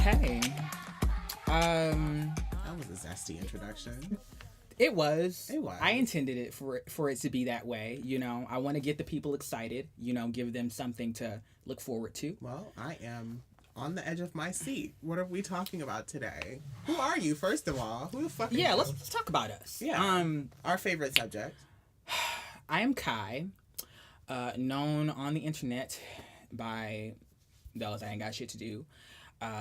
Okay. That was a zesty introduction. It was. It was. I intended it for it to be that way. You know, I want to get the people excited. You know, give them something to look forward to. Well, I am on the edge of my seat. What are we talking about today? Who are you, first of all? Who the fuck are you? Let's talk about us. Yeah. Our favorite subject. I am Kai, known on the internet by those I ain't got shit to do.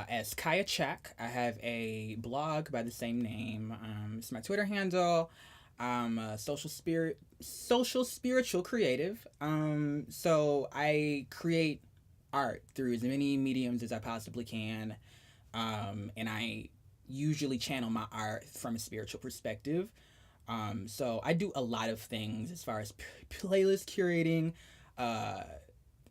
As Khia Check. I have a blog by the same name. It's my Twitter handle. I'm a social spiritual creative. So I create art through as many mediums as I possibly can. And I usually channel my art from a spiritual perspective. So I do a lot of things as far as playlist curating,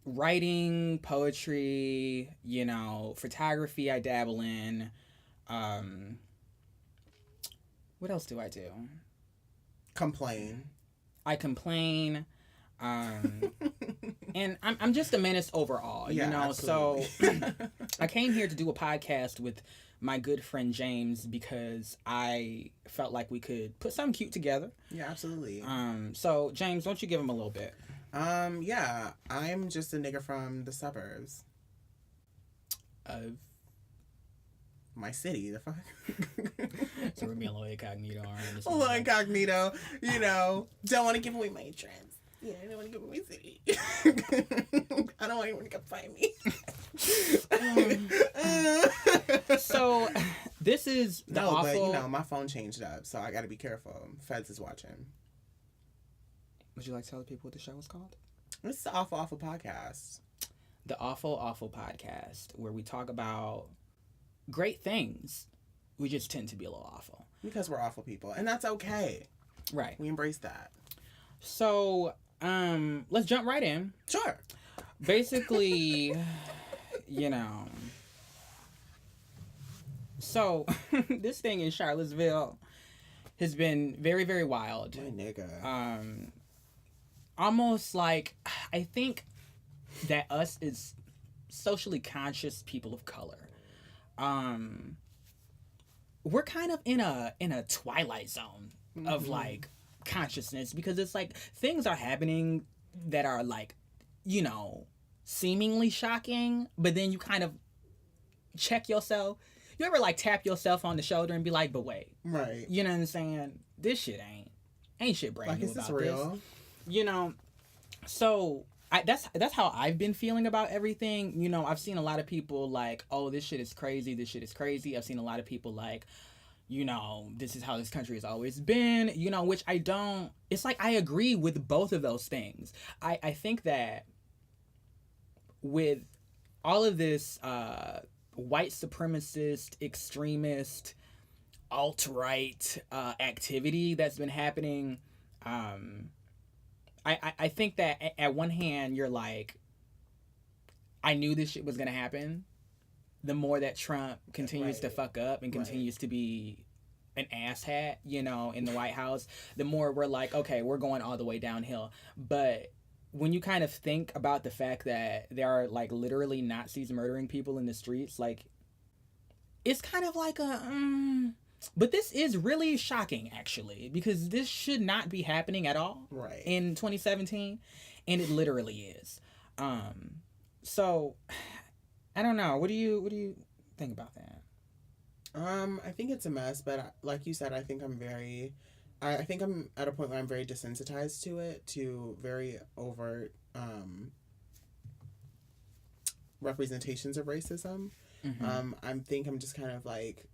writing, poetry, you know, photography I dabble in. What else do I do? Complain. I complain. And I'm just a menace overall, you know. Absolutely. So I came here to do a podcast with my good friend James because I felt like we could put something cute together. Yeah, absolutely. So James, why don't you give him a little bit? Yeah, I'm just a nigga from the suburbs Of my city. The fuck. So we're being a little incognito. A little incognito, you know. Don't want to give away my address. Yeah, I don't want to give away my city. I don't want anyone to come find me. So this is the awful... but you know, my phone changed up, so I got to be careful. Feds is watching. Would you like to tell the people what the show is called? It's the Awful Awful Podcast. The Awful Awful Podcast, where we talk about great things. We just tend to be a little awful. Because we're awful people. And that's okay. Right. We embrace that. So, let's jump right in. Sure. Basically, you know. So, this thing in Charlottesville has been very, very wild. My nigga. Almost like, I think that us as socially conscious people of color, we're kind of in a twilight zone of like consciousness, because it's like things are happening that are like, you know, seemingly shocking, but then you kind of check yourself. You ever like tap yourself on the shoulder and be like, but wait, right? You know what I'm saying? This shit ain't shit brand new about this. You know, so that's how I've been feeling about everything. You know, I've seen a lot of people like, oh, this shit is crazy. This shit is crazy. I've seen a lot of people like, you know, this is how this country has always been, you know, which I don't, it's like I agree with both of those things. I think that with all of this white supremacist, extremist, alt-right activity that's been happening, I think that at one hand, you're like, I knew this shit was going to happen. The more that Trump continues to fuck up and continues to be an asshat, you know, in the White House, the more we're like, okay, we're going all the way downhill. But when you kind of think about the fact that there are like literally Nazis murdering people in the streets, like, it's kind of like a... But this is really shocking, actually, because this should not be happening at all in 2017, and it literally is. So, I don't know. What do you think about that? I think it's a mess, but like you said, I think I'm at a point where I'm very desensitized to it, to very overt representations of racism. Mm-hmm. I think I'm just kind of like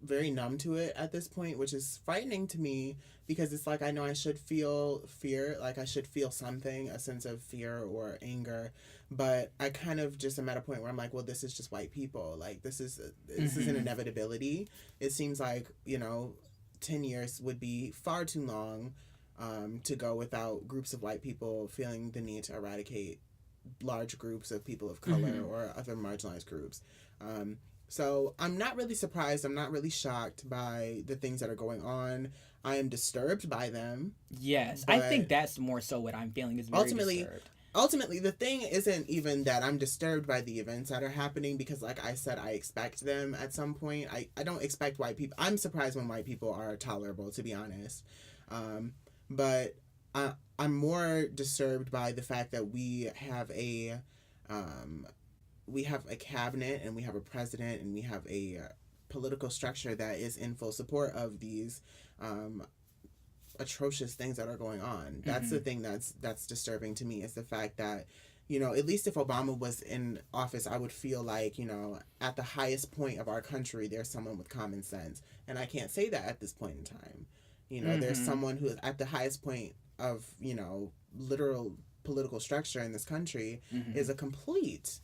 very numb to it at this point, which is frightening to me, because it's like I know I should feel fear, like I should feel something, a sense of fear or anger, but I kind of just am at a point where I'm like, well, this is just white people, like this is an inevitability. It seems like, you know, 10 years would be far too long to go without groups of white people feeling the need to eradicate large groups of people of color or other marginalized groups. So I'm not really surprised. I'm not really shocked by the things that are going on. I am disturbed by them. Yes, I think that's more so what I'm feeling, is very disturbed. ultimately, the thing isn't even that I'm disturbed by the events that are happening because, like I said, I expect them at some point. I don't expect white people. I'm surprised when white people are tolerable, to be honest. But I'm more disturbed by the fact that we have a cabinet and we have a president and we have a political structure that is in full support of these atrocious things that are going on. That's the thing that's disturbing to me, is the fact that, you know, at least if Obama was in office, I would feel like, you know, at the highest point of our country, there's someone with common sense. And I can't say that at this point in time. You know, there's someone who is at the highest point of, you know, literal political structure in this country is a complete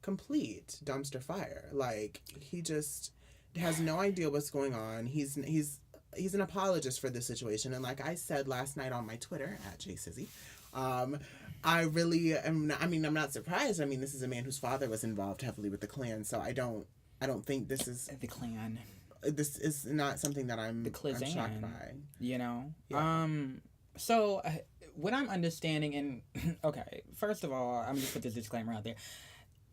dumpster fire. Like, he just has no idea what's going on. He's an apologist for this situation, and like I said last night on my Twitter @JSizzy, I really am. I'm not surprised. I mean, this is a man whose father was involved heavily with the Klan, so I don't think this is the Klan. This is not something that I'm shocked by. You know. Yeah. So what I'm understanding, and okay, first of all, I'm just put this disclaimer out there.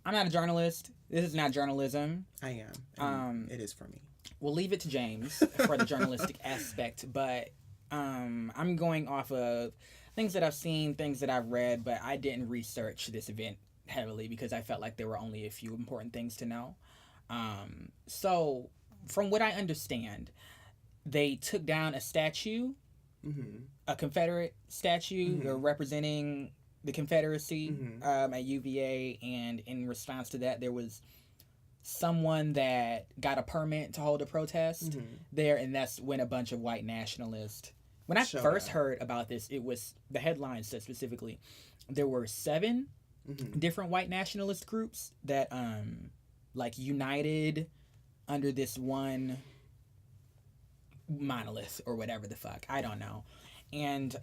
I'm not a journalist. This is not journalism. I am. It is for me. We'll leave it to James for the journalistic aspect, but I'm going off of things that I've seen, things that I've read, but I didn't research this event heavily because I felt like there were only a few important things to know. So, from what I understand, they took down a statue, a Confederate statue representing the Confederacy at UVA, and in response to that, there was someone that got a permit to hold a protest there, and that's when a bunch of white nationalists, when I first heard about this, it was, the headline said specifically there were 7 different white nationalist groups that like united under this one monolith or whatever the fuck, I don't know, and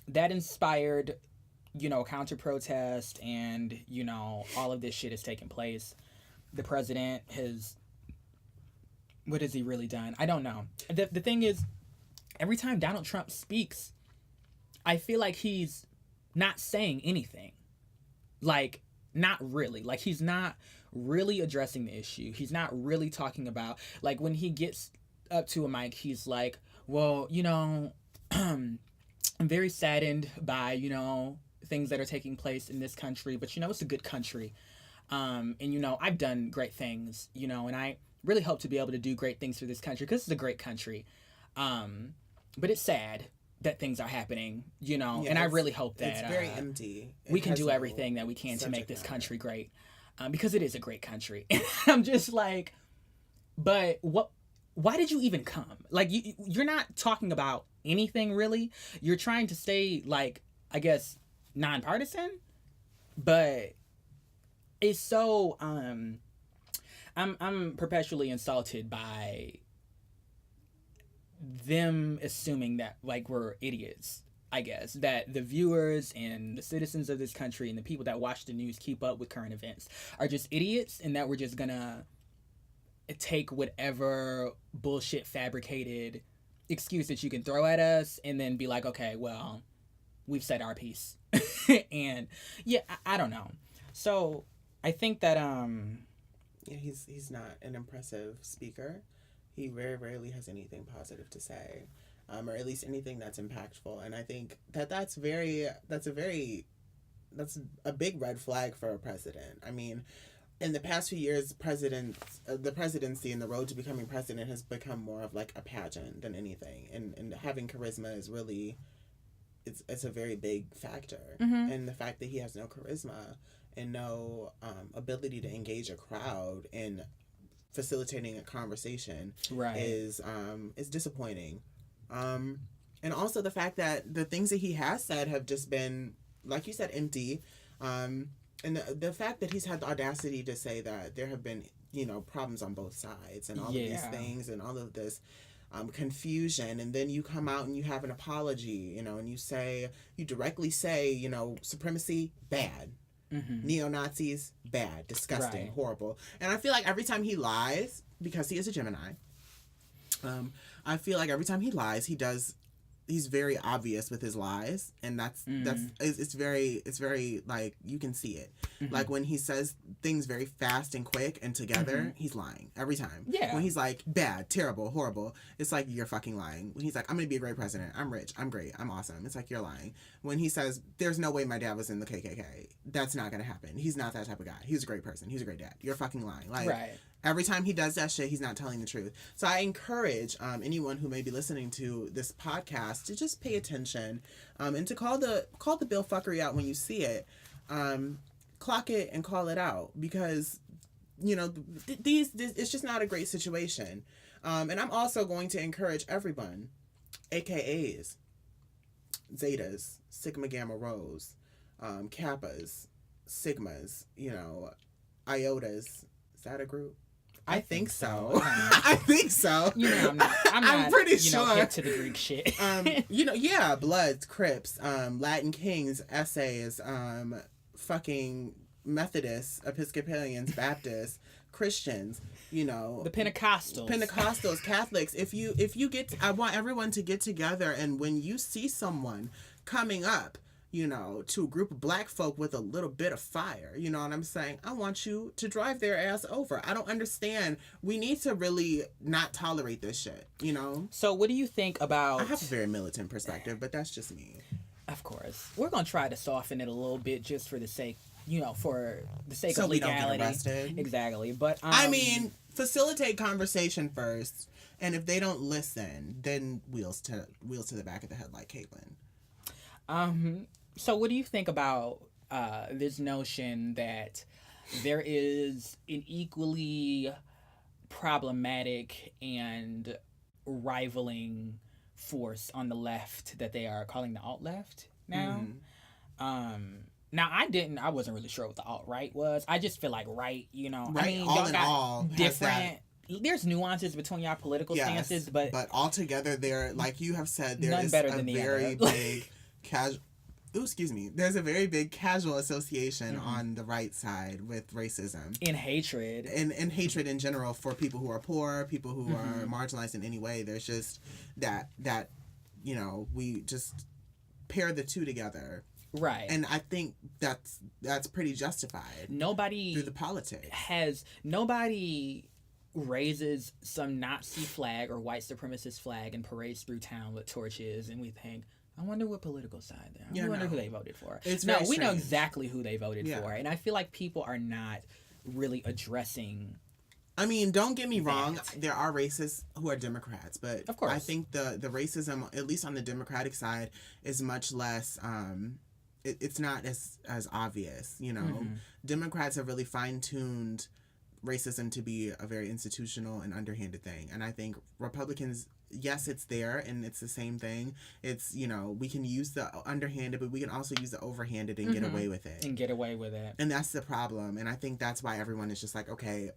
that inspired, you know, counter protest, and, you know, all of this shit has taken place. The president has, what has he really done? I don't know. The thing is, every time Donald Trump speaks, I feel like he's not saying anything. Like, not really. Like, he's not really addressing the issue. He's not really talking about, like, when he gets up to a mic, he's like, well, you know, I'm very saddened by, you know, things that are taking place in this country, but, you know, it's a good country. And, you know, I've done great things, you know, and I really hope to be able to do great things for this country because it's a great country. But it's sad that things are happening, you know, and I really hope that it's very empty. We can do everything that we can to make this country great, because it is a great country. I'm just like, but why did you even come? Like, you're not talking about anything really. You're trying to stay, like, I guess, nonpartisan, but it's so I'm perpetually insulted by them assuming that, like, we're idiots. I guess that the viewers and the citizens of this country and the people that watch the news, keep up with current events, are just idiots, and that we're just gonna take whatever bullshit fabricated excuse that you can throw at us and then be like, okay, well, we've said our piece. And yeah, I don't know. So I think that yeah, he's not an impressive speaker. He very rarely has anything positive to say, or at least anything that's impactful. And I think that's a big red flag for a president. I mean, in the past few years, the presidency and the road to becoming president has become more of like a pageant than anything. And having charisma is really, it's a very big factor. And the fact that he has no charisma and no ability to engage a crowd in facilitating a conversation is disappointing. And also the fact that the things that he has said have just been, like you said, empty. And the fact that he's had the audacity to say that there have been, you know, problems on both sides and all of these things and all of this confusion, and then you come out and you have an apology, you know, and you directly say, you know, supremacy, bad. Neo-Nazis, bad, disgusting, horrible. And I feel like every time he lies, because he is a Gemini, I feel like every time he lies, he does he's very obvious with his lies, and it's very like you can see it. Like when he says things very fast and quick and together, he's lying every time. Yeah. When he's like bad, terrible, horrible, it's like you're fucking lying. When he's like, I'm gonna be a great president, I'm rich, I'm great, I'm awesome, it's like you're lying. When he says there's no way my dad was in the KKK, that's not gonna happen. He's not that type of guy. He's a great person. He's a great dad. You're fucking lying. Like right. Every time he does that shit, he's not telling the truth. So I encourage anyone who may be listening to this podcast to just pay attention and to call the billfuckery out when you see it. Clock it and call it out, because this it's just not a great situation. And I'm also going to encourage everyone, AKAs, Zetas, Sigma Gamma Rhos, Kappas, Sigmas, Iotas. Is that a group? I think so. I think so. I'm pretty sure. Hip to the Greek shit. Yeah, Bloods, Crips, Latin Kings, Essays, fucking Methodists, Episcopalians, Baptists, Christians, the Pentecostals, Catholics. If you get, I want everyone to get together, and when you see someone coming up, to a group of black folk with a little bit of fire, you know what I'm saying? I want you to drive their ass over. I don't understand. We need to really not tolerate this shit, So what do you think about... I have a very militant perspective, but that's just me. Of course. We're going to try to soften it a little bit just for the sake, for the sake so of legality. We don't get arrested. Exactly. But facilitate conversation first, and if they don't listen, then wheels to the back of the head like Caitlin. So what do you think about this notion that there is an equally problematic and rivaling force on the left that they are calling the alt-left now? Now, I wasn't really sure what the alt-right was. I just feel like right, Right, y'all got different... There's nuances between y'all political stances, but altogether, there, like you have said, there is better a than the very other. big casual... excuse me. There's a very big casual association on the right side with racism. And hatred. And hatred in general for people who are poor, people who are marginalized in any way. There's just that we just pair the two together. Right. And I think that's pretty justified. Nobody... through the politics. Nobody raises some Nazi flag or white supremacist flag and parades through town with torches, and we think... I wonder what political side they're on. I wonder who they voted for. We know exactly who they voted for. And I feel like people are not really addressing... I mean, don't get me wrong. There are racists who are Democrats. But of course. I think the racism, at least on the Democratic side, is much less... it's not as obvious, Democrats have really fine-tuned racism to be a very institutional and underhanded thing. And I think Republicans... yes, it's there, and it's the same thing. It's, we can use the underhanded, but we can also use the overhanded and get away with it. And that's the problem. And I think that's why everyone is just like, okay.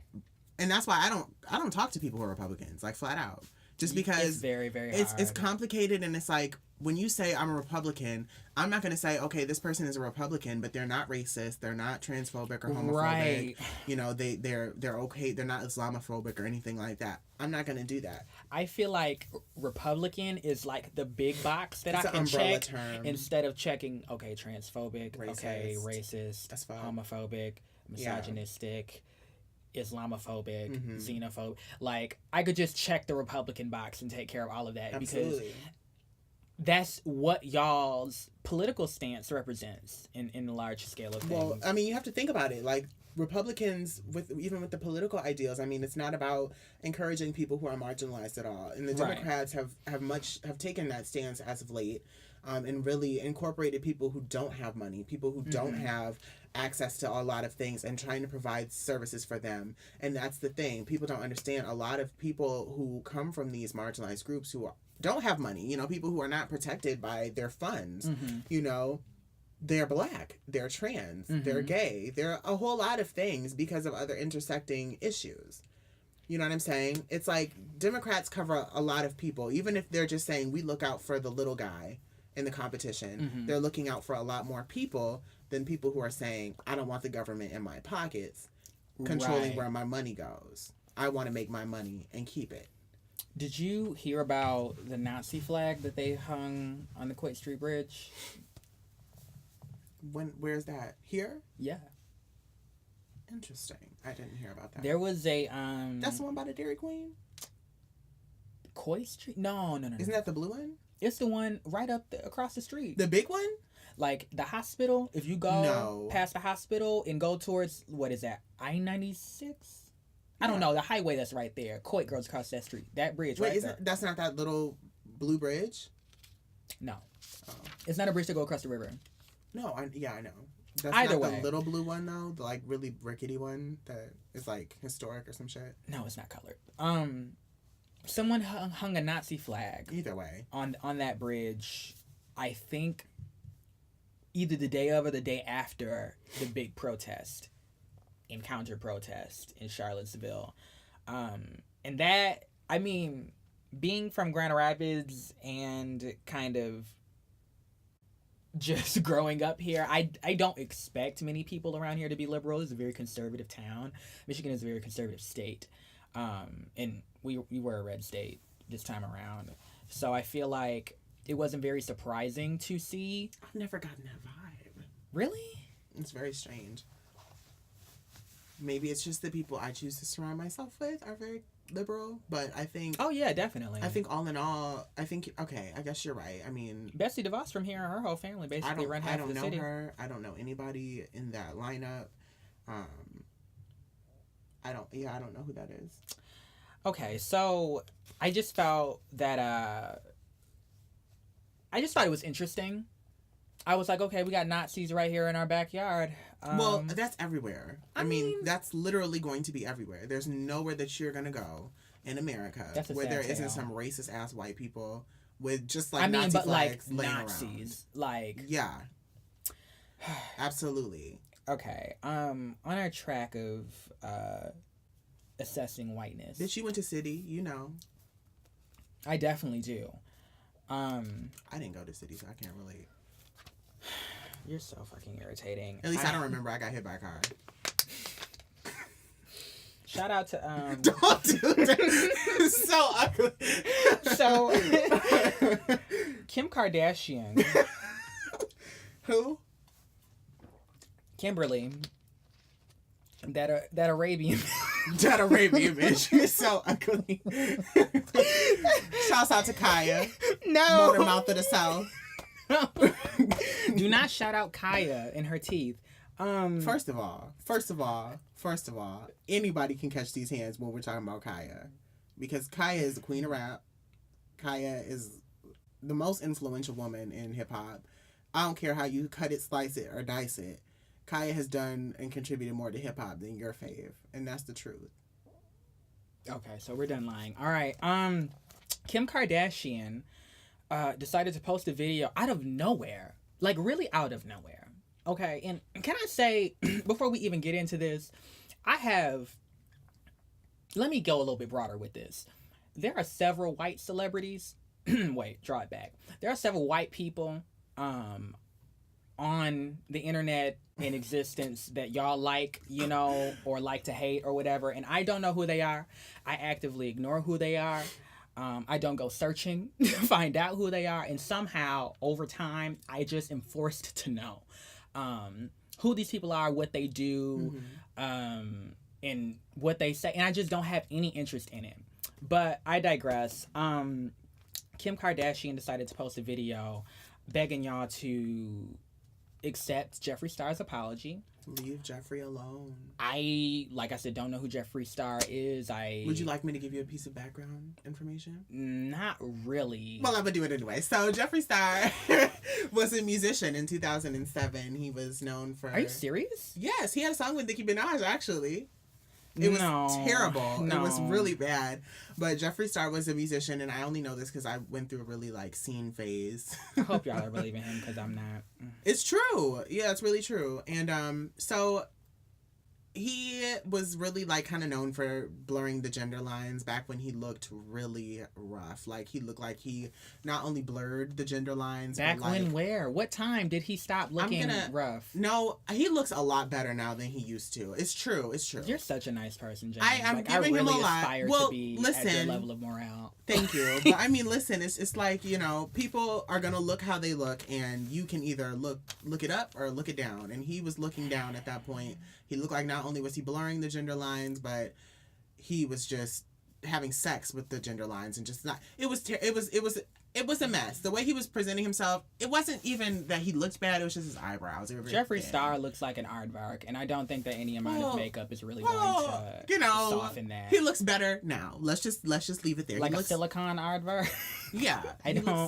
And that's why I don't talk to people who are Republicans, like flat out. Just because it's very, very hard. It's complicated, and it's like, when you say I'm a Republican, I'm not going to say, okay, this person is a Republican, but they're not racist, they're not transphobic or homophobic. Right. They're okay, they're not Islamophobic or anything like that. I'm not going to do that. I feel like Republican is like the big box that I can check term. Instead of checking, okay, transphobic, racist, that's fine. Homophobic, misogynistic, Islamophobic, xenophobic. Like, I could just check the Republican box and take care of all of that. Absolutely. Because that's what y'all's political stance represents in the large scale of things. Well, I mean, you have to think about it. Like, Republicans, even with the political ideals, I mean, it's not about encouraging people who are marginalized at all. And the Democrats have taken that stance as of late, and really incorporated people who don't have money, people who don't have access to a lot of things, and trying to provide services for them. And that's the thing. People don't understand. A lot of people who come from these marginalized groups who don't have money, people who are not protected by their funds, they're black, they're trans, they're gay, they're a whole lot of things because of other intersecting issues. You know what I'm saying? It's like Democrats cover a lot of people, even if they're just saying we look out for the little guy in the competition. They're looking out for a lot more people than people who are saying, I don't want the government in my pockets controlling where my money goes. I want to make my money and keep it. Did you hear about the Nazi flag that they hung on the Quake Street Bridge? Where's that? Here? Yeah. Interesting. I didn't hear about that. There was a That's the one by the Dairy Queen? Coy Street? No. Isn't that the blue one? It's the one right up across the street. The big one? Like the hospital. If you go past the hospital and go towards, what is that? I-96? I don't know. The highway that's right there. Coit goes across that street. That bridge right there. That's not that little blue bridge? No. Oh. It's not a bridge to go across the river. No, I know. That's Either not way. The little blue one, though? The, like, really rickety one that is, like, historic or some shit? No, it's not colored. Someone hung a Nazi flag. Either way. On that bridge, I think either the day of or the day after the big protest and counter protest in Charlottesville. And that, I mean, being from Grand Rapids and kind of just growing up here, I don't expect many people around here to be liberal. It's a very conservative town. Michigan is a very conservative state. And we were a red state this time around. So I feel like it wasn't very surprising to see. I've never gotten that vibe. Really? It's very strange. Maybe it's just the people I choose to surround myself with are very liberal, but I think... Oh, yeah, definitely. I think all in all, okay, I guess you're right. I mean... Bessie DeVos from here and her whole family basically run half of the city. I don't know her. I don't know anybody in that lineup. I don't know who that is. Okay, so I just felt that... I just thought it was interesting. I was like, okay, we got Nazis right here in our backyard. Well, that's everywhere. I mean, that's literally going to be everywhere. There's nowhere that you're going to go in America where there isn't some racist ass white people with just like Nazi flags laying Nazis, around. like yeah, absolutely. Okay, on our track of assessing whiteness. Bitch, you went to City, you know. I definitely do. I didn't go to City, so I can't relate. You're so fucking irritating. At least I don't remember I got hit by a car. Shout out to Don't do that. It's so ugly. So Kim Kardashian. Who? Kimberly. That Arabian. That Arabian bitch. You're so ugly. Shouts out to Khia. No. Motor Mouth of the South. Do not shout out Khia and her teeth. First of all, anybody can catch these hands when we're talking about Khia. Because Khia is the queen of rap. Khia is the most influential woman in hip hop. I don't care how you cut it, slice it, or dice it. Khia has done and contributed more to hip hop than your fave. And that's the truth. Okay, so we're done lying. All right. Kim Kardashian decided to post a video out of nowhere. Like, really out of nowhere. Okay, and can I say, before we even get into this, let me go a little bit broader with this. There are several white celebrities, wait, draw it back. There are several white people on the internet in existence that y'all like, you know, or like to hate or whatever, and I don't know who they are. I actively ignore who they are. I don't go searching to find out who they are, and somehow, over time, I just am forced to know who these people are, what they do, and what they say, and I just don't have any interest in it. But I digress. Kim Kardashian decided to post a video begging y'all to accept Jeffree Star's apology. Leave Jeffree alone. Like I said, don't know who Jeffree Star is. Would you like me to give you a piece of background information? Not really. Well, I'm gonna do it anyway. So Jeffree Star was a musician in 2007. He was known for... Are you serious? Yes, he had a song with Nicki Minaj, actually. It was terrible. No. It was really bad. But Jeffree Star was a musician, and I only know this because I went through a really, scene phase. I hope y'all are believing him, because I'm not. It's true. Yeah, it's really true. And so he was really like kind of known for blurring the gender lines back when he looked really rough. Like he looked like he not only blurred the gender lines back but, like, when, where, what time did he stop looking rough? No, he looks a lot better now than he used to. It's true. You're such a nice person, James. I'm giving him a lot. Aspire to be at your level of morale. Thank you. But I mean, listen, it's like, you know, people are gonna look how they look, and you can either look it up or look it down. And he was looking down at that point. He looked like not only was he blurring the gender lines, but he was just having sex with the gender lines, and just not. It was a mess. The way he was presenting himself, it wasn't even that he looked bad. It was just his eyebrows. Jeffree Star looks like an aardvark, and I don't think that any amount of makeup is really going to soften that. He looks better now. Let's just leave it there. Like a silicone aardvark. Yeah,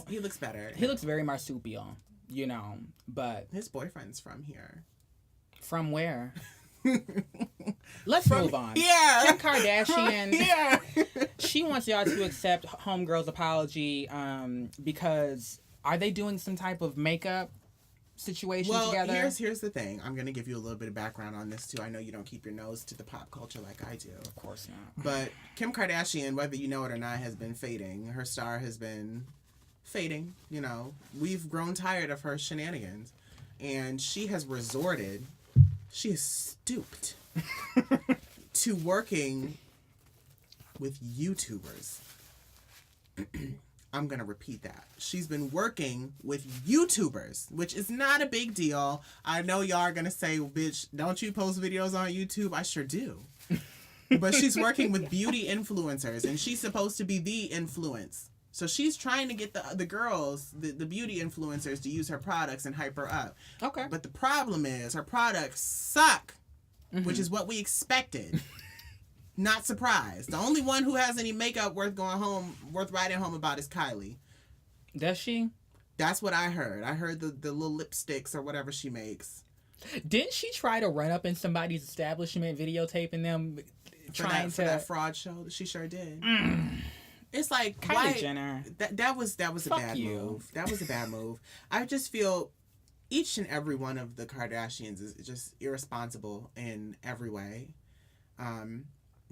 he looks better. He looks very marsupial, you know. But his boyfriend's from here. From where? Let's move on. Yeah. Kim Kardashian. Yeah. She wants y'all to accept Homegirl's apology because are they doing some type of makeup situation together? Here's the thing. I'm going to give you a little bit of background on this too. I know you don't keep your nose to the pop culture like I do. Of course not. But Kim Kardashian, whether you know it or not, has been fading. Her star has been fading. You know, we've grown tired of her shenanigans. And she has stooped to working with YouTubers. I'm going to repeat that. She's been working with YouTubers, which is not a big deal. I know y'all are going to say, well, bitch, don't you post videos on YouTube? I sure do. But she's working with beauty influencers, and she's supposed to be the influence. So she's trying to get the girls, the beauty influencers, to use her products and hype her up. Okay. But the problem is her products suck, which is what we expected. Not surprised. The only one who has any makeup worth writing home about is Kylie. Does she? That's what I heard. I heard the little lipsticks or whatever she makes. Didn't she try to run up in somebody's establishment, videotaping them, for that fraud show? She sure did. It's like, Kylie why? Jenner. That was a bad move. That was a bad move. I just feel each and every one of the Kardashians is just irresponsible in every way.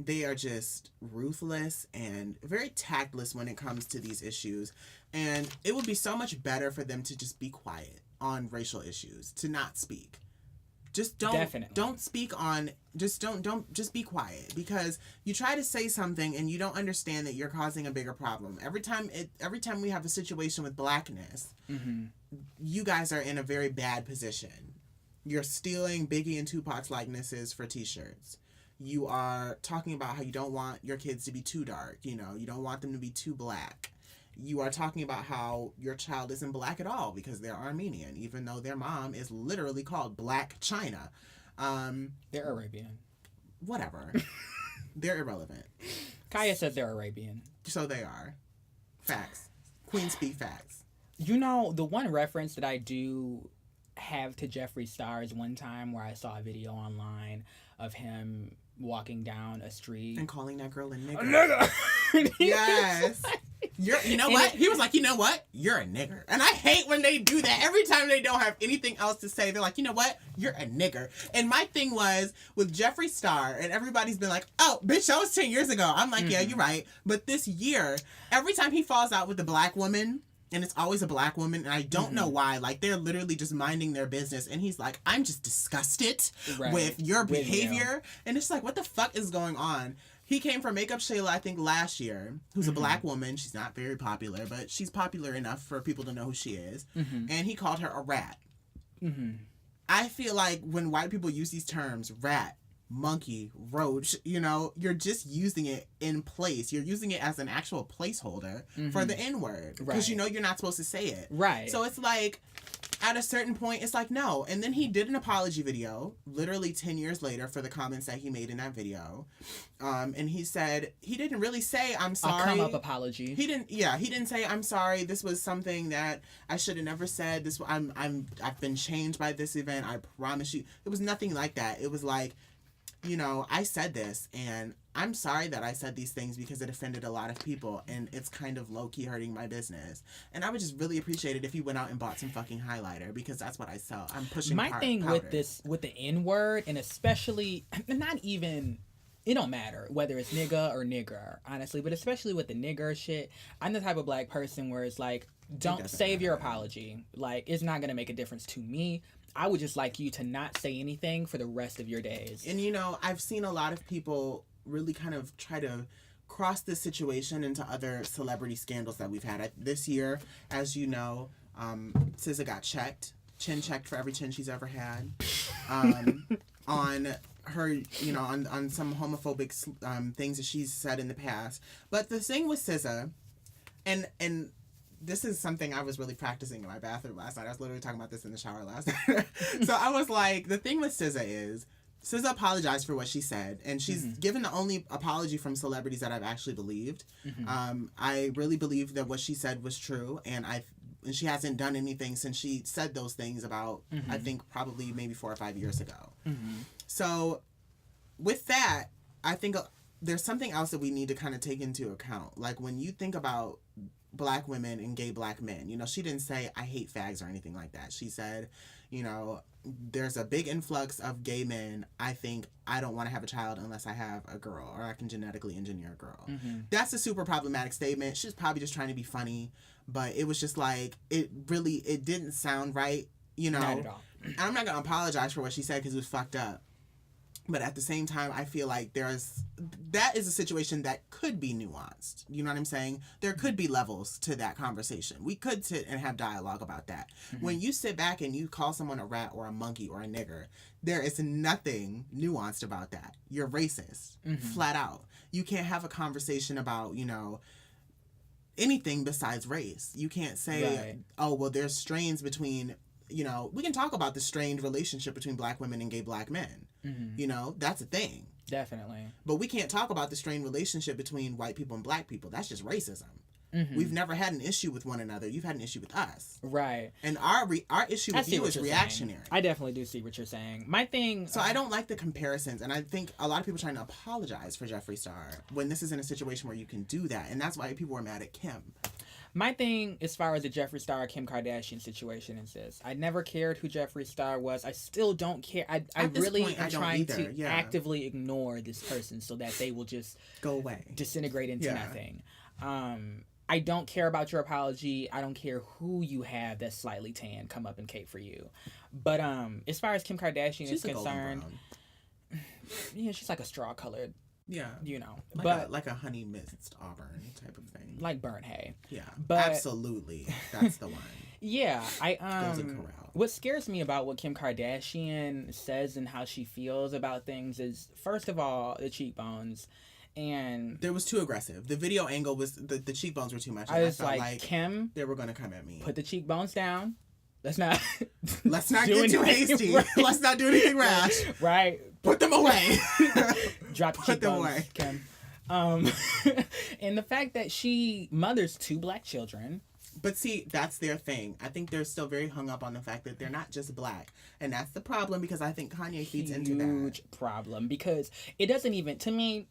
They are just ruthless and very tactless when it comes to these issues. And it would be so much better for them to just be quiet on racial issues, to not speak. Just don't speak on, just be quiet, because you try to say something and you don't understand that you're causing a bigger problem. Every time we have a situation with blackness, you guys are in a very bad position. You're stealing Biggie and Tupac's likenesses for t-shirts. You are talking about how you don't want your kids to be too dark. You know, you don't want them to be too black. You are talking about how your child isn't black at all because they're Armenian, even though their mom is literally called Black China. They're Arabian. Whatever. They're irrelevant. Khia says they're Arabian. So they are. Facts. Queen speak facts. You know, the one reference that I do have to Jeffree Star is one time where I saw a video online of him walking down a street and calling that girl a nigger. Yes. You know what? He was like, you know what? You're a nigger. And I hate when they do that. Every time they don't have anything else to say, they're like, you know what? You're a nigger. And my thing was with Jeffree Star, and everybody's been like, oh, bitch, that was 10 years ago. I'm like, yeah, you're right. But this year, every time he falls out with a black woman, and it's always a black woman, and I don't know why. Like, they're literally just minding their business. And he's like, I'm just disgusted with your behavior. And it's like, what the fuck is going on? He came from Makeup Shayla, I think, last year, who's a black woman. She's not very popular, but she's popular enough for people to know who she is. And he called her a rat. I feel like when white people use these terms, rat, monkey, roach, you know, you're just using it in place. You're using it as an actual placeholder for the N-word. Because you know you're not supposed to say it. Right. So it's like, at a certain point, it's like, no. And then he did an apology video, literally 10 years later, for the comments that he made in that video. And he said, he didn't really say, I'm sorry. A come-up apology. He didn't say, I'm sorry. This was something that I should have never said. I've been changed by this event. I promise you. It was nothing like that. It was like, you know, I said this, and I'm sorry that I said these things because it offended a lot of people, and it's kind of low-key hurting my business. And I would just really appreciate it if you went out and bought some fucking highlighter, because that's what I sell. I'm pushing my thing powder. with the N-word, and especially, not even, it don't matter whether it's nigga or nigger, honestly, but especially with the nigger shit, I'm the type of black person where it's like, don't save your apology. Like, it's not going to make a difference to me. I would just like you to not say anything for the rest of your days. And, you know, I've seen a lot of people really kind of try to cross this situation into other celebrity scandals that we've had. This year, as you know, SZA got chin checked for every chin she's ever had. On her, you know, on some homophobic things that she's said in the past. But the thing with SZA, and this is something I was really practicing in my bathroom last night. I was literally talking about this in the shower last night. So I was like, the thing with SZA is, SZA apologized for what she said, and she's given the only apology from celebrities that I've actually believed. I really believe that what she said was true, and she hasn't done anything since she said those things about, I think, probably maybe 4 or 5 years ago. So with that, I think there's something else that we need to kind of take into account. Like, when you think about black women and gay black men, you know, she didn't say, I hate fags or anything like that. She said, you know, there's a big influx of gay men. I think I don't want to have a child unless I have a girl, or I can genetically engineer a girl. That's a super problematic statement. She's probably just trying to be funny, but it was just like, it didn't sound right, you know. Not at all. I'm not going to apologize for what she said because it was fucked up. But at the same time, I feel like that is a situation that could be nuanced. You know what I'm saying? There could be levels to that conversation. We could sit and have dialogue about that. When you sit back and you call someone a rat or a monkey or a nigger, there is nothing nuanced about that. You're racist, flat out. You can't have a conversation about, you know, anything besides race. You can't say, oh, well, there's strains between, you know, we can talk about the strained relationship between black women and gay black men. You know, that's a thing. Definitely. But we can't talk about the strained relationship between white people and black people. That's just racism. We've never had an issue with one another. You've had an issue with us. Right. And our issue with you is reactionary. I definitely do see what you're saying. My thing... So I don't like the comparisons. And I think a lot of people are trying to apologize for Jeffree Star when this is in a situation where you can do that. And that's why people were mad at Kim. My thing, as far as the Jeffree Star, Kim Kardashian situation is this. I never cared who Jeffree Star was. I still don't care. I really am trying to actively ignore this person so that they will just... go away. Disintegrate into nothing. I don't care about your apology. I don't care who you have that's slightly tan come up and cape for you. But as far as Kim Kardashian is concerned... Yeah, she's like a straw-colored... Yeah. You know. Like a honey mist auburn type of thing. Like burnt hay. Yeah. But absolutely. That's the one. Yeah. What scares me about what Kim Kardashian says and how she feels about things is, first of all, the cheekbones. And there was too aggressive. The video angle was the cheekbones were too much. I was like, Kim, they were gonna come at me. Put the cheekbones down. Let's not get too hasty. Right. Let's not do anything rash. Right. Put them away. Drop the cheekbones, put them away. Kim. And the fact that she mothers 2 black children. But see, that's their thing. I think they're still very hung up on the fact that they're not just black. And that's the problem, because I think Kanye feeds into that. Huge problem, because it doesn't even, to me,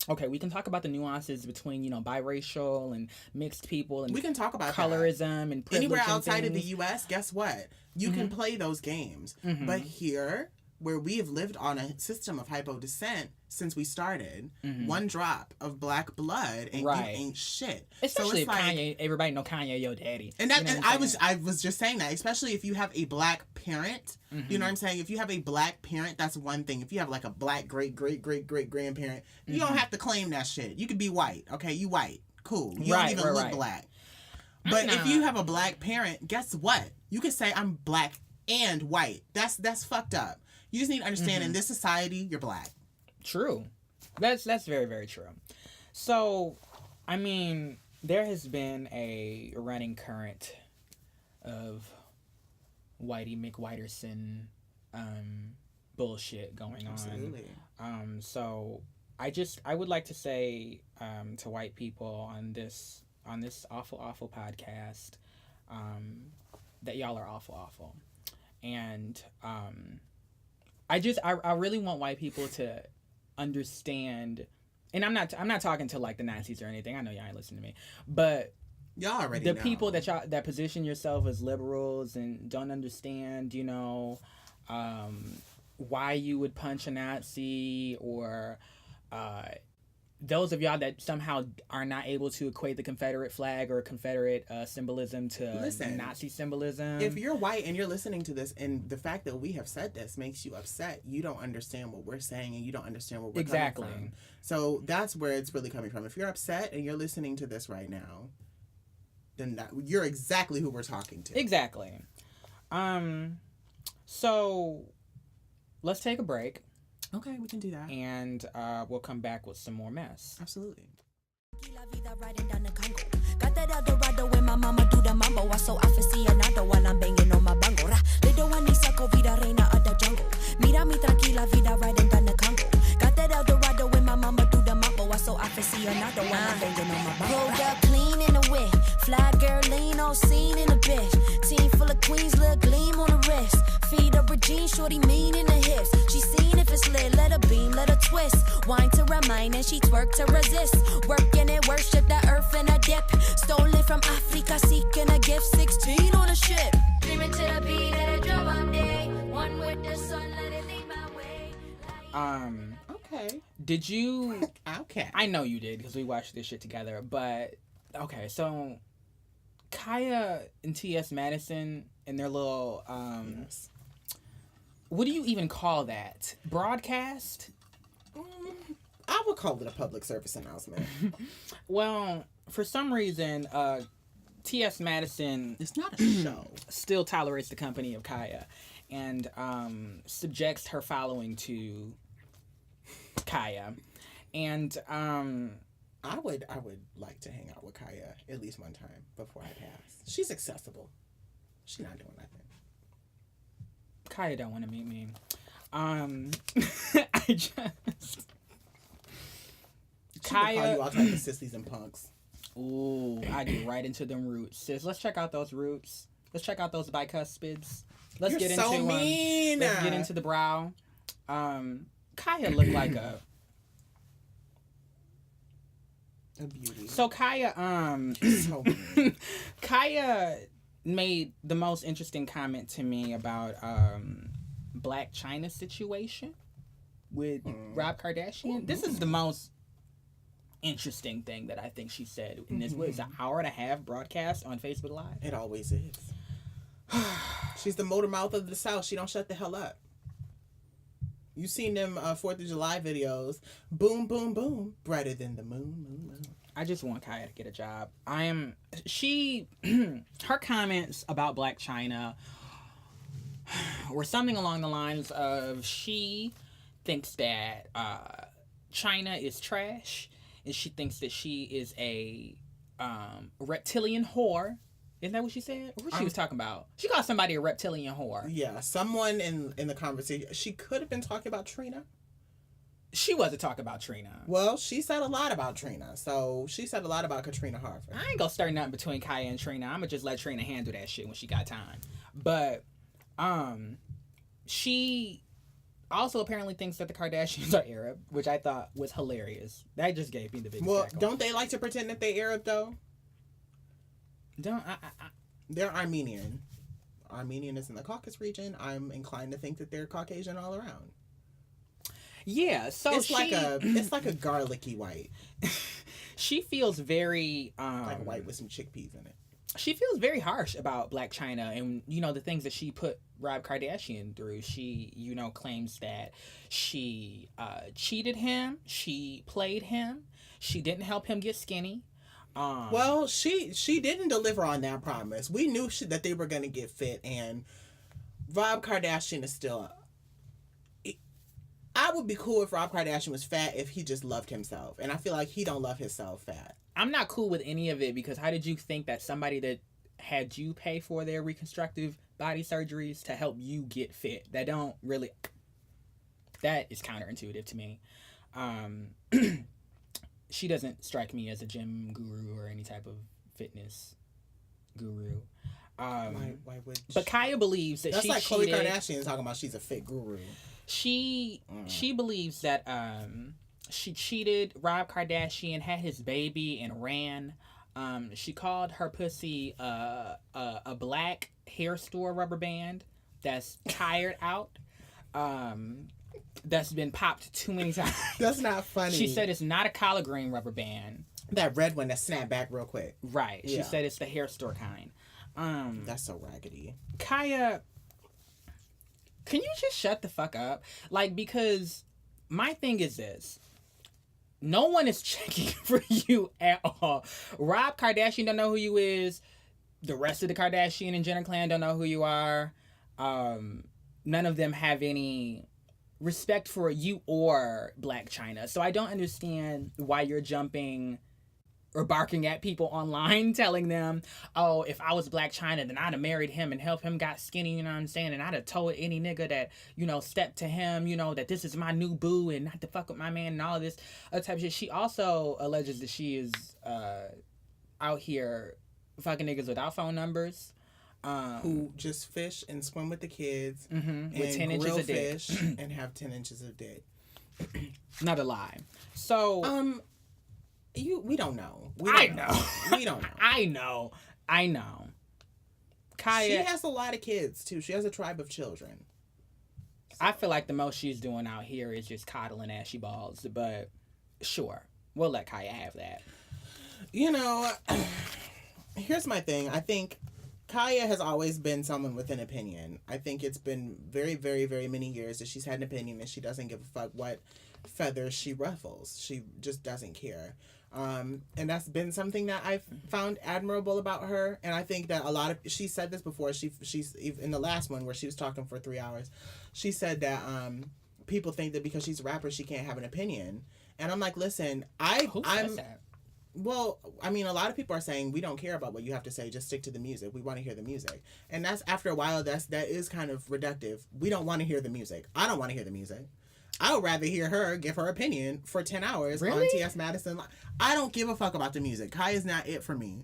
okay, we can talk about the nuances between, you know, biracial and mixed people, and we can talk about colorism and privilege. Anywhere outside of the U.S., guess what? You can play those games. But here, where we have lived on a system of hypo descent since we started, one drop of black blood and you ain't shit. Especially so if Kanye, everybody know Kanye your daddy. And that, and I was just saying that, especially if you have a black parent. You know what I'm saying? If you have a black parent, that's one thing. If you have like a black great grandparent, you don't have to claim that shit. You could be white. Okay, you white. Cool. You don't even look black. But if you have a black parent, guess what? You can say I'm black and white. That's fucked up. You just need to understand in this society, you're black. True. That's very, very true. So, I mean, there has been a running current of Whitey McWhiterson bullshit going on. Absolutely. So I would like to say to white people on this awful podcast that y'all are awful. And I really want white people to understand, and I'm not talking to like the Nazis or anything. I know y'all ain't listening to me, but y'all already the know. people that position yourself as liberals and don't understand, why you would punch a Nazi, or those of y'all that somehow are not able to equate the Confederate flag or Confederate symbolism to Nazi symbolism. If you're white and you're listening to this, and the fact that we have said this makes you upset, you don't understand what we're saying, and you don't understand what we're coming from. So that's where it's really coming from. If you're upset and you're listening to this right now, then you're exactly who we're talking to. Exactly. So let's take a break. Okay, we can do that. And we'll come back with some more mess. Absolutely. Got that Eldorado when my mama do the mambo. I so aficionado while I'm banging on my bango. Little one saco vida reina of the jungle. Mira mi tranquila vida riding down the Congo. Got that Eldorado when my mama do the mambo. I so aficionado while I'm banging on my bango. Pulled up clean in the whip. Fly girl lean on scene in the bitch. Team full of queens, little gleam on the wrist. Feed up her jeans, shorty mean in the hips. She seen if it's lit, let her beam, let her twist. Wine to remind and she twerk to resist. Working it, worship the earth in a dip. Stolen from Africa, seeking a gift. 16 on a ship. Dreaming to the beat at a drum all day. One with the sun, let it lead my way. Okay. Did you... Okay. I know you did, because we watched this shit together, but... Okay, so... Khia and T.S. Madison and their little... Yes. What do you even call that? Broadcast? I would call it a public service announcement. Well, for some reason, T.S. Madison... It's not a show. ...still tolerates the company of Khia and subjects her following to Khia. And... I would like to hang out with Khia at least one time before I pass. She's accessible. She's not doing nothing. Khia don't want to meet me. I just... Khia... call you all types of sissies and punks. Ooh, I get right into them roots. Sis, let's check out those roots. Let's check out those bicuspids. Let's get into mean. Let's get into the brow. Khia looked like a beauty. So Khia, So mean. Khia made the most interesting comment to me about Black China situation with Rob Kardashian. This is the most interesting thing that I think she said in this was an hour and a half broadcast on Facebook Live. It always is. She's the motor mouth of the South. She don't shut the hell up. You seen them 4th of July videos. Boom, boom, boom. Brighter than the moon, moon, moon. I just want Khia to get a job. Her comments about Black China were something along the lines of she thinks that China is trash, and she thinks that she is a reptilian whore. Isn't that what she said? What she was talking about? She called somebody a reptilian whore. Yeah, someone in the conversation. She could have been talking about Trina. She wasn't talking about Trina. Well, she said a lot about Trina. So she said a lot about Katrina Harvard. I ain't gonna start nothing between Khia and Trina. I'm gonna just let Trina handle that shit when she got time. But she also apparently thinks that the Kardashians are Arab, which I thought was hilarious. That just gave me the biggest Well, cackle. don't they like to pretend that they Arab though? They're Armenian. Armenian is in the Caucasus region. I'm inclined to think that they're Caucasian all around. Yeah, so it's like a garlicky white. She feels very like a white with some chickpeas in it. She feels very harsh about Blac Chyna and the things that she put Rob Kardashian through. She claims that she cheated him, she played him, she didn't help him get skinny. Well, she didn't deliver on that promise. We knew that they were going to get fit, and Rob Kardashian is still... I would be cool if Rob Kardashian was fat if he just loved himself, and I feel like he don't love himself fat. I'm not cool with any of it, because how did you think that somebody that had you pay for their reconstructive body surgeries to help you get fit? That is counterintuitive to me. She doesn't strike me as a gym guru or any type of fitness guru. Why would But Khia believes that that's she like cheated. Khloe Kardashian talking about she's a fit guru. She believes that she cheated. Rob Kardashian had his baby and ran. She called her pussy a black hair store rubber band that's tired out. That's been popped too many times. That's not funny. She said it's not a collard green rubber band. That red one that snapped back real quick. Right. She Yeah. said it's the hair store kind. That's so raggedy. Khia, can you just shut the fuck up? Like, because my thing is this. No one is checking for you at all. Rob Kardashian don't know who you is. The rest of the Kardashian and Jenner clan don't know who you are. None of them have any respect for you or Black China. So I don't understand why you're jumping or barking at people online telling them, oh, if I was Black China, then I'd have married him and helped him got skinny, you know what I'm saying? And I'd have told any nigga that, you know, stepped to him, you know, that this is my new boo and not to fuck with my man and all of this other type of shit. She also alleges that she is out here fucking niggas without phone numbers. Who just fish and swim with the kids and with 10 inches of dick. fish and have 10 inches of dick. Not a lie. So we don't know. I know. We don't know. I know. Khia, She has a lot of kids too. She has a tribe of children. I feel like the most she's doing out here is just coddling ashy balls, but sure, we'll let Khia have that. You know, here's my thing. I think Khia has always been someone with an opinion. I think it's been very, very, very many years that she's had an opinion and she doesn't give a fuck what feathers she ruffles. She just doesn't care. And that's been something that I've found admirable about her. And I think that she said this before. She's in the last one where she was talking for 3 hours. She said that people think that because she's a rapper, she can't have an opinion. And I'm like, listen, Who says that? Well, I mean, a lot of people are saying we don't care about what you have to say. Just stick to the music. We want to hear the music, and that's after a while. That is kind of reductive. We don't want to hear the music. I don't want to hear the music. I would rather hear her give her opinion for 10 hours on T.S. Madison. I don't give a fuck about the music. Kai is not it for me.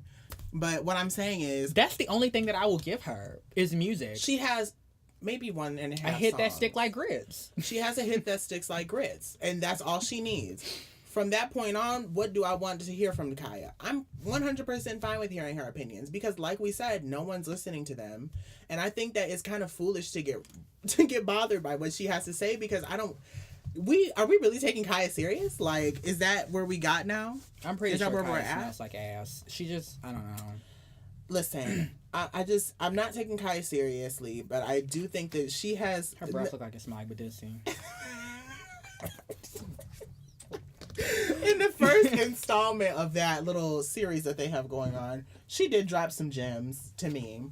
But what I'm saying is that's the only thing that I will give her is music. She has maybe 1.5 a hit songs. that stick like grits. She has a hit that sticks like grits, and that's all she needs. From that point on, what do I want to hear from Khia? I'm 100% fine with hearing her opinions because, like we said, no one's listening to them, and I think that it's kind of foolish to get bothered by what she has to say because I don't. Are we really taking Khia serious? Like, is that where we got now? I'm pretty sure where Khia we're at? smells like ass. She just, I don't know. Listen, I'm not taking Khia seriously, but I do think that she has Her breath look like it smell like Badissi. In the first installment of that little series that they have going on, she did drop some gems to me.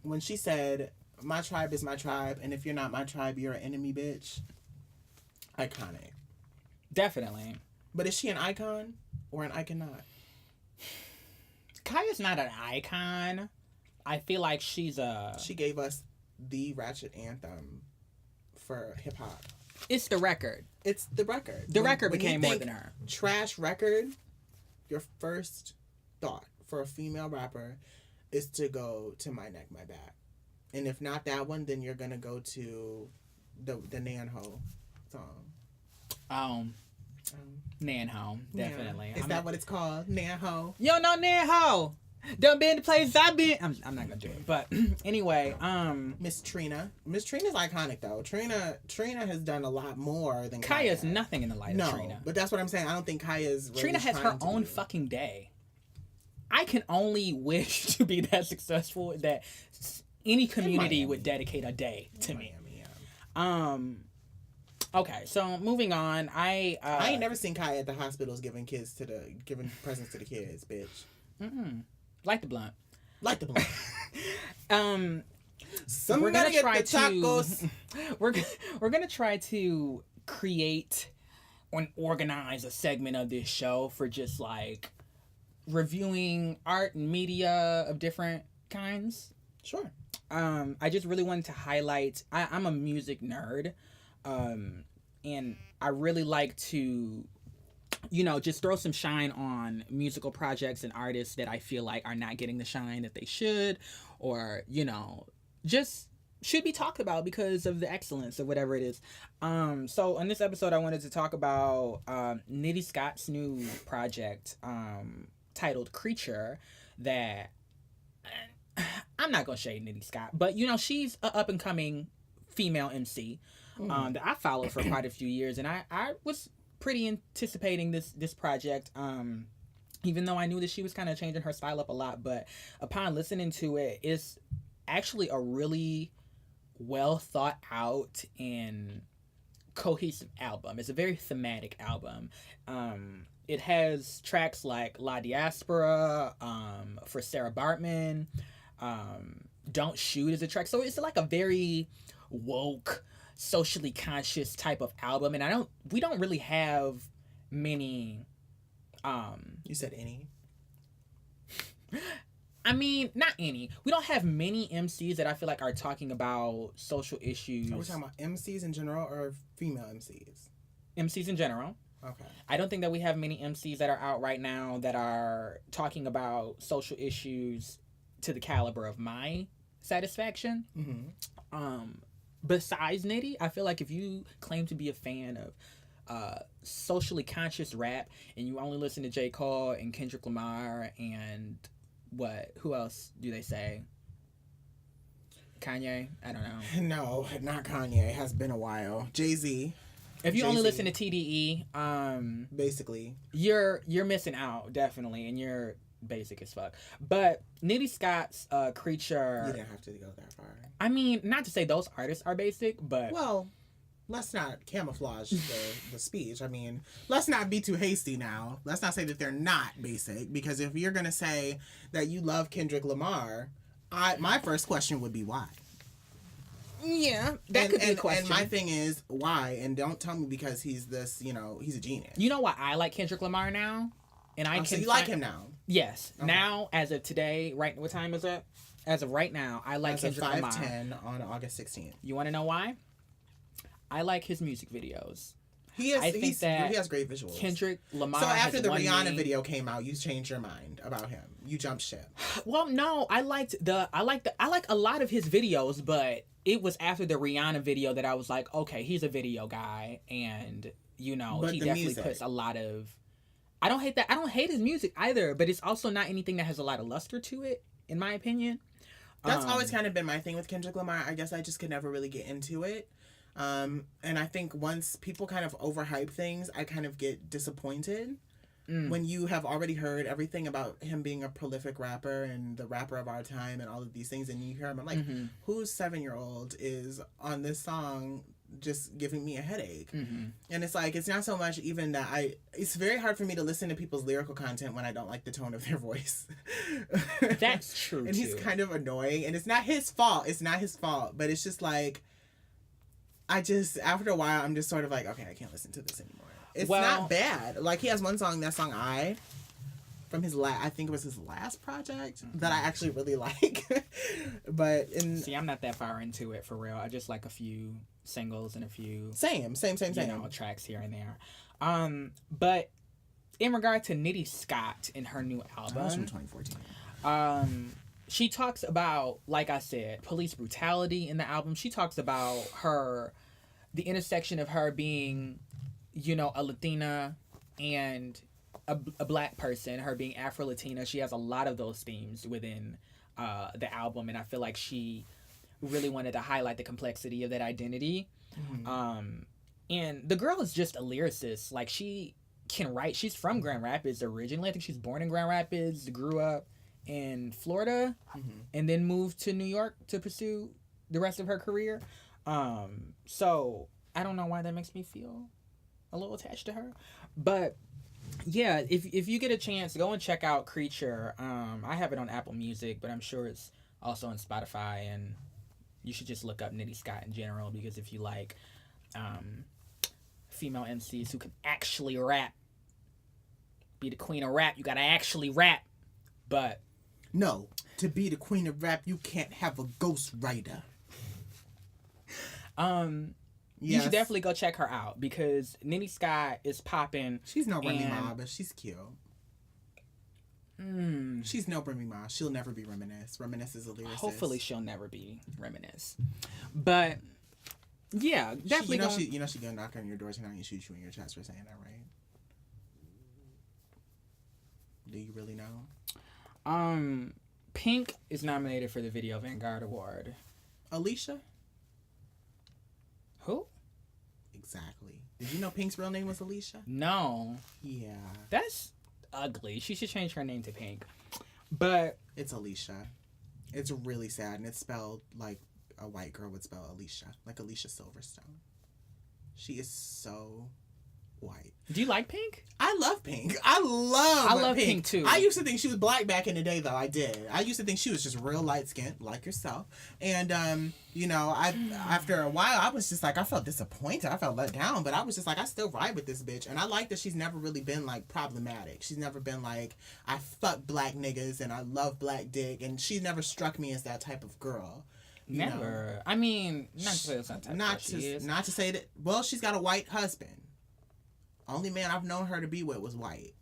When she said, "My tribe is my tribe, and if you're not my tribe, you're an enemy, bitch." Iconic. Definitely. But is she an icon or an iconaut? Khia's not an icon. I feel like she's She gave us the ratchet anthem for hip hop. It's the record. It's the record. The record when became you more think than her. Trash record, your first thought for a female rapper is to go to My Neck, My Back. And if not that one, then you're going to go to the Nanho song. Nanho, definitely. Is that what it's called? Nanho? You don't know Nanho. Done been to places I've been. I'm not gonna do it, but anyway, Miss Trina. Miss Trina's iconic though. Trina has done a lot more than Khia's Khia. nothing in the light of Trina. But that's what I'm saying. I don't think Khia's really Trina has her trying to own be. fucking day. I can only wish to be that successful that any community would dedicate a day to me. Miami, yeah. Okay, so moving on. I ain't never seen Khia at the hospitals giving presents to the kids, bitch. Light the blunt. Like the blunt. We're gonna get try the tacos. we're gonna try to create and organize a segment of this show for just like reviewing art and media of different kinds. Sure. I just really wanted to highlight. I'm a music nerd, and I really like to just throw some shine on musical projects and artists that I feel like are not getting the shine that they should, or, just should be talked about because of the excellence of whatever it is. So in this episode, I wanted to talk about Nitty Scott's new project titled Creature that I'm not going to shade Nitty Scott, but, she's an up-and-coming female MC that I followed for quite a few years, and I was pretty anticipating this project, even though I knew that she was kind of changing her style up a lot. But upon listening to it, it's actually a really well thought out and cohesive album. It's a very thematic album. It has tracks like La Diaspora, for Sarah Bartman, Don't Shoot is a track. So it's like a very woke, socially conscious type of album, and we don't really have many you said any? I mean, not any. We don't have many MCs that I feel like are talking about social issues. Are we talking about MCs in general or female MCs? MCs in general. Okay. I don't think that we have many MCs that are out right now that are talking about social issues to the caliber of my satisfaction. Mm-hmm. Besides Nitty, I feel like if you claim to be a fan of socially conscious rap and you only listen to J. Cole and Kendrick Lamar and who else do they say? Kanye? I don't know. No, not Kanye. It has been a while. Jay-Z. If you Jay-Z. only listen to TDE, basically, you're missing out, definitely, and you're basic as fuck. But Nitty Scott's Creature, you didn't have to go that far. I mean, not to say those artists are basic, but well, let's not camouflage the speech. I mean, let's not be too hasty now. Let's not say that they're not basic, because if you're gonna say that you love Kendrick Lamar, my first question would be why. Yeah, that could be a question. And my thing is, why? And don't tell me because he's this, he's a genius. You know why I like Kendrick Lamar now? And I so you like him now? Yes. Okay. Now, as of today, what time is it? As of right now, I like Kendrick Lamar. 5:10 on August 16th. You want to know why? I like his music videos. He has great visuals. Kendrick Lamar. So after the Rihanna video came out, you changed your mind about him. You jumped ship. Well, no, I like a lot of his videos, but it was after the Rihanna video that I was like, okay, he's a video guy, and he definitely puts a lot of. I don't hate that. I don't hate his music either, but it's also not anything that has a lot of luster to it, in my opinion. That's always kind of been my thing with Kendrick Lamar. I guess I just could never really get into it. And I think once people kind of overhype things, I kind of get disappointed. When you have already heard everything about him being a prolific rapper and the rapper of our time and all of these things, and you hear him, I'm like, whose 7-year-old is on this song just giving me a headache? And it's like, it's not so much even that it's very hard for me to listen to people's lyrical content when I don't like the tone of their voice. That's true. And he's kind of annoying, and it's not his fault, but it's just like, after a while, I'm just sort of like, okay, I can't listen to this anymore. It's not bad. Like, he has one song, that song from his I think it was his last project, that I actually really like. But see, I'm not that far into it for real. I just like a few singles and a few same tracks here and there. But in regard to Nitty Scott in her new album, that was from 2014. She talks about, like I said, police brutality in the album. She talks about the intersection of her being, a Latina and a black person, her being Afro-Latina. She has a lot of those themes within the album, and I feel like she really wanted to highlight the complexity of that identity. And the girl is just a lyricist. Like, she can write. She's from Grand Rapids originally. I think she's born in Grand Rapids, grew up in Florida, and then moved to New York to pursue the rest of her career. So I don't know why that makes me feel a little attached to her, but yeah, if you get a chance, go and check out Creature. I have it on Apple Music, but I'm sure it's also on Spotify, and you should just look up Nitty Scott in general, because if you like female MCs who can actually rap, be the queen of rap, you gotta actually rap. But no, to be the queen of rap, you can't have a ghostwriter. You should definitely go check her out because Nitty Sky is popping. She's no Remy Ma, but she's cute. She's no Remy Ma. She'll never be Reminisce. Reminisce is a lyricist. Hopefully she'll never be Reminisce. But yeah, definitely. She's gonna knock on your door tonight and shoot you in your chest for saying that, right? Do you really know? Pink is nominated for the Video Vanguard Award. Alicia? Who? Exactly. Did you know Pink's real name was Alicia? No. Yeah. That's ugly. She should change her name to Pink. But it's Alicia. It's really sad, and it's spelled like a white girl would spell Alicia, like Alicia Silverstone. She is so white. Do you like Pink? I love Pink. I love Pink too. I used to think she was black back in the day, though. I did. I used to think she was just real light skinned, like yourself. And after a while, I was just like, I felt disappointed. I felt let down, but I was just like, I still ride with this bitch. And I like that she's never really been like problematic. She's never been like, I fuck black niggas and I love black dick, and she never struck me as that type of girl. Never. I mean, not to say that's not type she is. Not to say that. Well, she's got a white husband. Only man I've known her to be with was white.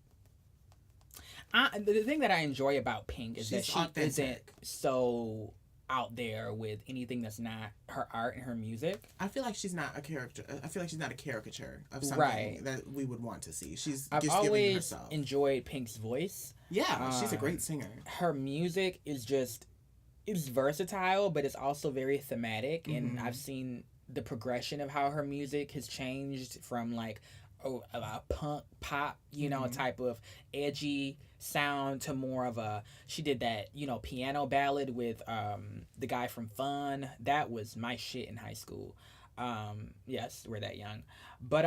The thing that I enjoy about Pink is that she authentic. Isn't so out there with anything that's not her art and her music. I feel like she's not a character. I feel like she's not a caricature of something that we would want to see. I've just giving herself. Enjoyed Pink's voice. Yeah, she's a great singer. Her music is it's versatile, but it's also very thematic. And I've seen the progression of how her music has changed from like a punk pop, type of edgy sound to more of she did that, piano ballad with the guy from Fun. That was my shit in high school. Yes, we're that young. But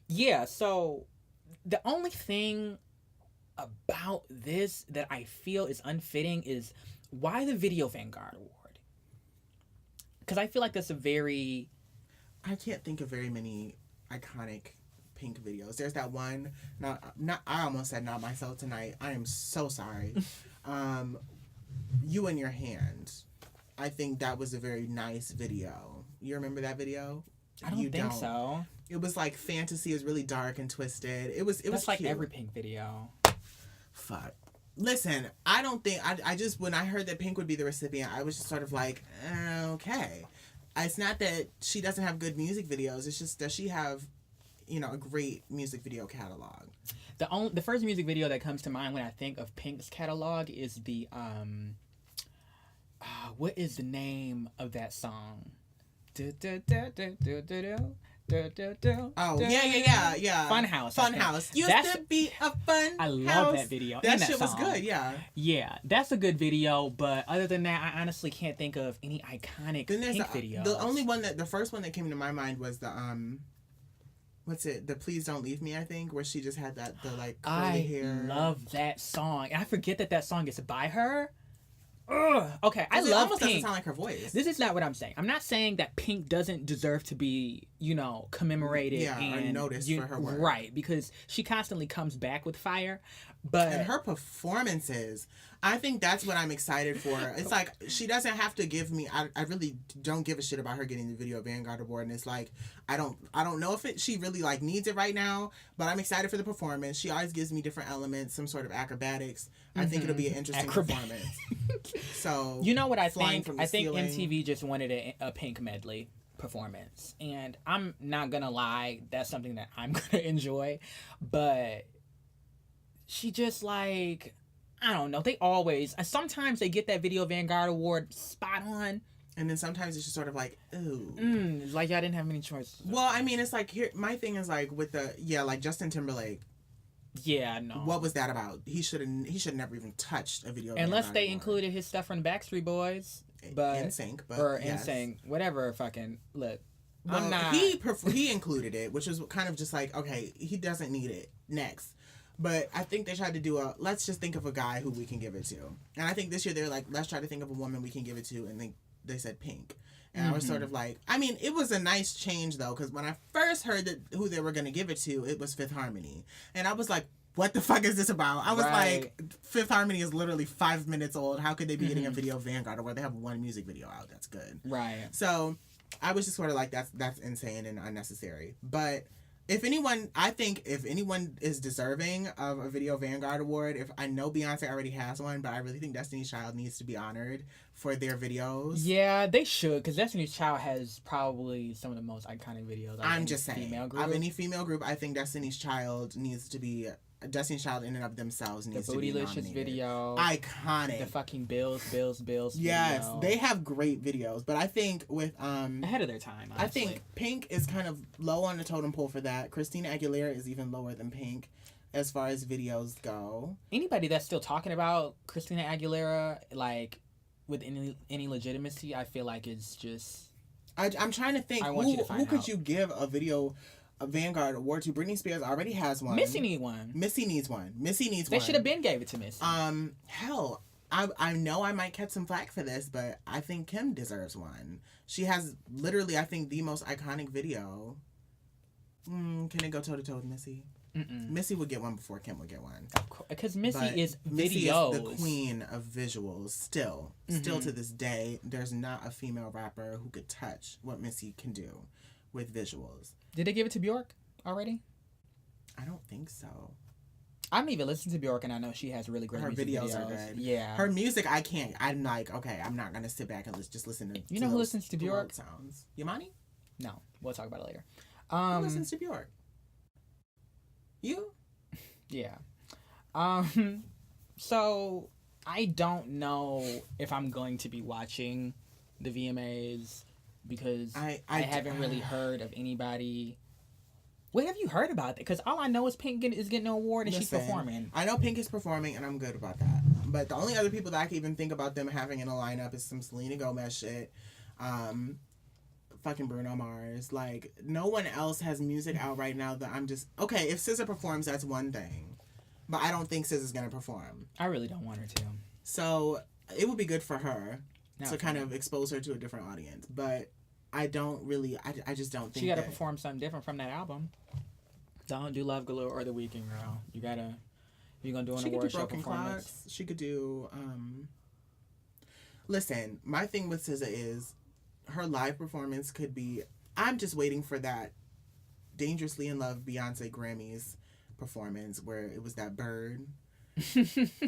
yeah, so the only thing about this that I feel is unfitting is why the Video Vanguard Award? Because I feel like that's I can't think of very many iconic Pink videos. There's that one. I almost said Not Myself Tonight. I am so sorry. You in Your Hand. I think that was a very nice video. You remember that video? I don't think so. It was like fantasy. It was really dark and twisted. It was That's like cute. every Pink video. Fuck. Listen, I don't think I just when I heard that Pink would be the recipient, I was just sort of like, okay. It's not that she doesn't have good music videos. It's just does she have, a great music video catalog. The first music video that comes to mind when I think of Pink's catalog is the what is the name of that song? Oh yeah. Funhouse. Used to be a fun. I love that video. That shit was good. Yeah. Yeah, that's a good video. But other than that, I honestly can't think of any iconic Pink videos. The only one the first one that came to my mind was the what's it? The Please Don't Leave Me. I think where she just had the like curly hair. I love that song, and I forget that song is by her. Ugh. Okay, I love almost Pink. Doesn't sound like her voice. This is not what I'm saying. I'm not saying that Pink doesn't deserve to be, commemorated and noticed for her work. Right, because she constantly comes back with fire. And her performances, I think that's what I'm excited for. It's like she doesn't have to give me. I really don't give a shit about her getting the Video Vanguard Award, and it's like I don't know if she really like needs it right now. But I'm excited for the performance. She always gives me different elements, some sort of acrobatics. I think it'll be an interesting performance. So you know what I think? I think MTV just wanted a Pink medley performance, and I'm not gonna lie, that's something that I'm gonna enjoy, but she just like, I don't know, sometimes they get that Video Vanguard Award spot on, and then sometimes it's just sort of like, ooh, it's like I didn't have many choices. Well, I mean, it's like here my thing is like with like Justin Timberlake. Yeah, no. What was that about? He should never even touched a Video. Unless they included his stuff from the Backstreet Boys, but NSYNC, NSYNC, whatever. Fucking look, well, I'm not. He included it, which was kind of just like, okay, he doesn't need it. Next. But I think they tried to do let's just think of a guy who we can give it to. And I think this year they're like, let's try to think of a woman we can give it to, and they said Pink. And I was sort of like, I mean, it was a nice change, though, because when I first heard who they were going to give it to, it was Fifth Harmony. And I was like, what the fuck is this about? I was like, Fifth Harmony is literally 5 minutes old. How could they be getting a Video Vanguard where they have one music video out? That's good. Right. So I was just sort of like, that's insane and unnecessary. But I think if anyone is deserving of a Video Vanguard Award, if I know Beyonce already has one, but I really think Destiny's Child needs to be honored for their videos. Yeah, they should, because Destiny's Child has probably some of the most iconic videos. I'm just saying. Of any female group, I think Destiny's Child needs to be... Destiny's Child in and of themselves needs to be nominated. The Bootylicious video. Iconic. The fucking Bills Yes, video. they have great videos, but I think with... ahead of their time, honestly. I think Pink is kind of low on the totem pole for that. Christina Aguilera is even lower than Pink as far as videos go. Anybody that's still talking about Christina Aguilera, like, with any legitimacy, I feel like it's just... I'm trying to think, who could you give a Vanguard Award to? Britney Spears already has one. Missy needs one. They should have been gave it to Missy. Hell, I know I might catch some flack for this, but I think Kim deserves one. She has literally, I think, the most iconic video. Can it go toe to toe with Missy? Missy would get one before Kim would get one. Because Missy is videos. Missy is the queen of visuals still. Still to this day, there's not a female rapper who could touch what Missy can do with visuals. Did they give it to Bjork already? I don't think so. I haven't even listened to Bjork, and I know she has really great Her videos. Are good. Yeah. Her music, I can't. I'm like, okay, I'm not going to sit back and just listen to... You know who listens to Bjork? Sounds. Yamani? No. We'll talk about it later. Who listens to Bjork? You? Yeah. So, I don't know if I'm going to be watching the VMAs because I haven't really heard of anybody. What have you heard about that? Because all I know is Pink is getting an award and she's performing. I know Pink is performing and I'm good about that. But the only other people that I can even think about them having in a lineup is some Selena Gomez shit. Fucking Bruno Mars. Like, no one else has music out right now that I'm just... Okay, if SZA performs, that's one thing. But I don't think SZA's going to perform. I really don't want her to. So, it would be good for her to kind of expose her to a different audience. But I don't really... I just don't think she got to perform something different from that album. Don't do Love Galore or The Weeknd, girl. You got to... You're going to do an award show performance. Clocks. She could do... Listen, my thing with SZA is... her live performance could be... I'm just waiting for that Dangerously in Love Beyonce Grammys performance where it was that bird.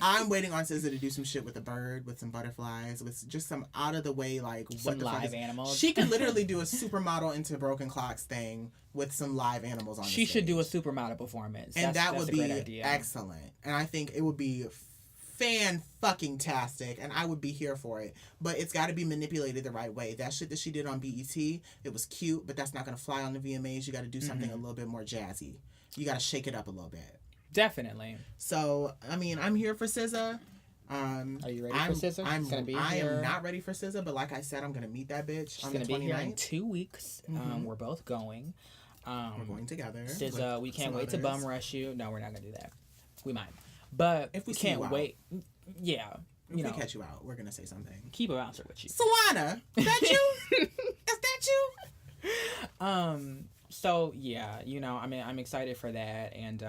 I'm waiting on SZA to do some shit with a bird, with some butterflies, with just some out of the way, like, some live animals. She could literally do a supermodel into Broken Clocks thing with some live animals on She should do a supermodel performance. And that would be excellent. And I think it would be fan-fucking-tastic, and I would be here for it. But it's got to be manipulated the right way. That shit that she did on BET, it was cute, but that's not going to fly on the VMAs. You got to do something a little bit more jazzy. You got to shake it up a little bit. Definitely. So, I mean, I'm here for SZA. Are you ready for SZA? I am not ready for SZA, but like I said, I'm going to meet that bitch on the 29th. She's going to be here in 2 weeks. We're both going. We're going together. SZA, we can't wait to bum rush you. No, we're not going to do that. We might. But if we can't wait. Yeah. If we catch you out, we're going to say something. Keep a bouncer with you. Solana, is that you? Is that you? So, yeah, you know, I mean, I'm excited for that. And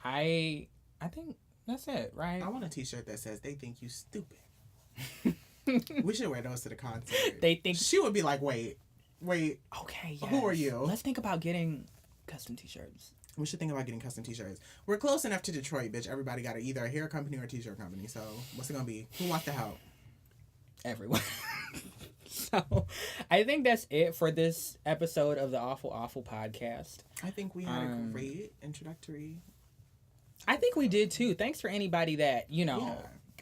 I think that's it, right? I want a t-shirt that says, "They think you stupid." We should wear those to the concert. They think... She would be like, wait. Okay, yes. Who are you? Let's think about getting custom t-shirts. We should think about getting custom t-shirts. We're close enough to Detroit, bitch. Everybody got either a hair company or a t-shirt company. So what's it going to be? Who wants to help? Everyone. So I think that's it for this episode of the Awful Awful podcast. I think we had a great introductory. I think we did too. Thanks for anybody that,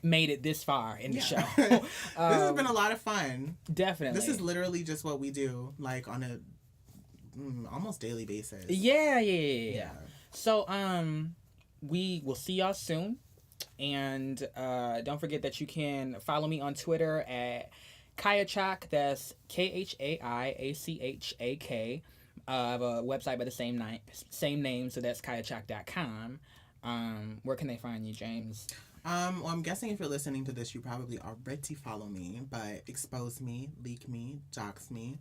made it this far in the show. This has been a lot of fun. Definitely. This is literally just what we do, like on a almost daily basis. Yeah. So we will see y'all soon, and don't forget that you can follow me on Twitter at Khiachak. That's KHAIACHAK. I have a website by the same name, so that's khiachak.com. Where can they find you, James? Well, I'm guessing if you're listening to this, you probably already follow me, but expose me, leak me, dox me.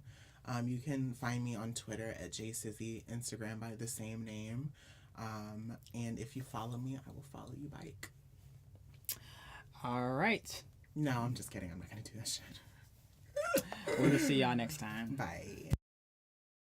You can find me on Twitter at JSizzy, Instagram by the same name. And if you follow me, I will follow you back. All right. No, I'm just kidding. I'm not going to do that shit. We'll see y'all next time. Bye.